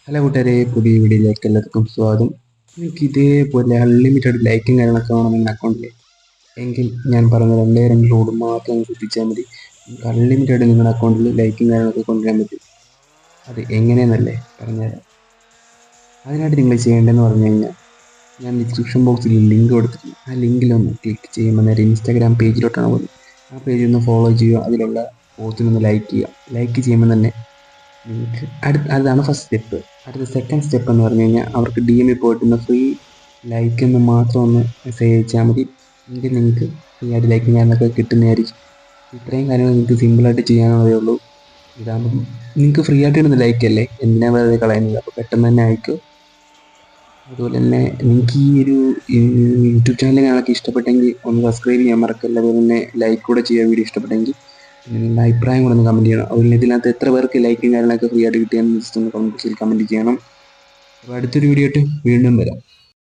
Hello കൂട്ടുകാരെ, പുതിയ വീഡിയോയിലേക്ക് എല്ലാവർക്കും സ്വാഗതം. നിങ്ങൾക്ക് ഇതേപോലെ അൺലിമിറ്റഡ് ലൈക്കും കാര്യങ്ങളൊക്കെ വേണം നിങ്ങളുടെ അക്കൗണ്ടിൽ എങ്കിൽ ഞാൻ പറഞ്ഞ രണ്ടേ രണ്ട് റോഡ് മാത്രം ശ്രദ്ധിച്ചാൽ മതി. നിങ്ങൾക്ക് അൺലിമിറ്റഡ് നിങ്ങളുടെ അക്കൗണ്ടിൽ ലൈക്കും കാര്യങ്ങളൊക്കെ കൊണ്ടുവരാൻ പറ്റും. അത് എങ്ങനെയെന്നല്ലേ പറഞ്ഞുതരാം. അതിനായിട്ട് നിങ്ങൾ ചെയ്യേണ്ടതെന്ന് പറഞ്ഞു കഴിഞ്ഞാൽ, ഞാൻ ഡിസ്ക്രിപ്ഷൻ ബോക്സിൽ ലിങ്ക് കൊടുത്തിട്ടുണ്ട്. ആ ലിങ്കിലൊന്ന് ക്ലിക്ക് ചെയ്യുമ്പോൾ നേരെ ഇൻസ്റ്റാഗ്രാം പേജിലോട്ടാണ് പോകുന്നത്. ആ പേജിൽ ഒന്ന് ഫോളോ ചെയ്യുക, അതിലുള്ള പോസ്റ്റിനൊന്ന് ലൈക്ക് ചെയ്യുക. ലൈക്ക് ചെയ്യുമ്പോൾ തന്നെ നിങ്ങൾക്ക് അതാണ് ഫസ്റ്റ് സ്റ്റെപ്പ്. അടുത്ത സെക്കൻഡ് സ്റ്റെപ്പ് എന്ന് പറഞ്ഞു കഴിഞ്ഞാൽ, അവർക്ക് ഡി എമ്മിൽ പോയിട്ട് ഫ്രീ ലൈക്ക് എന്ന് മാത്രം ഒന്ന് മെസ്സേജ് അയച്ചാൽ മതി. എങ്കിൽ നിങ്ങൾക്ക് ഫ്രീ ആയിട്ട് ലൈക്ക് ഞാനൊക്കെ കിട്ടുന്നതായിരിക്കും. ഇത്രയും കാര്യങ്ങൾ നിങ്ങൾക്ക് സിമ്പിളായിട്ട് ചെയ്യാനുള്ളതേ ഉള്ളൂ. ഇതാകുമ്പം നിങ്ങൾക്ക് ഫ്രീ ആയിട്ട് കിട്ടുന്ന ലൈക്ക് അല്ലേ, എന്തിനാ വെറുതെ കളയുന്നത്? അപ്പോൾ പെട്ടെന്ന് തന്നെ അയക്കും. അതുപോലെ തന്നെ നിങ്ങൾക്ക് ഈ ഒരു യൂട്യൂബ് ചാനൽ ഞങ്ങൾക്ക് ഇഷ്ടപ്പെട്ടെങ്കിൽ ഒന്ന് സബ്സ്ക്രൈബ് ചെയ്യാൻ മറക്കല്ല. അതുപോലെ തന്നെ ലൈക്ക് കൂടെ ചെയ്യുക വീഡിയോ ഇഷ്ടപ്പെട്ടെങ്കിൽ. പിന്നെ നിങ്ങളുടെ അഭിപ്രായം കൂടെ ഒന്ന് കമൻറ്റ് ചെയ്യണം. അതുപോലെ ഇതിനകത്ത് എത്ര പേർക്ക് ലൈക്കും കാര്യങ്ങളൊക്കെ ഫ്രീ ആയിട്ട് കിട്ടിയെന്ന് ജസ്റ്റ് ഒന്ന് കമൻറ്റ് ചെയ്യണം. അപ്പോൾ അടുത്തൊരു വീഡിയോ ആയിട്ട് വീണ്ടും വരാം.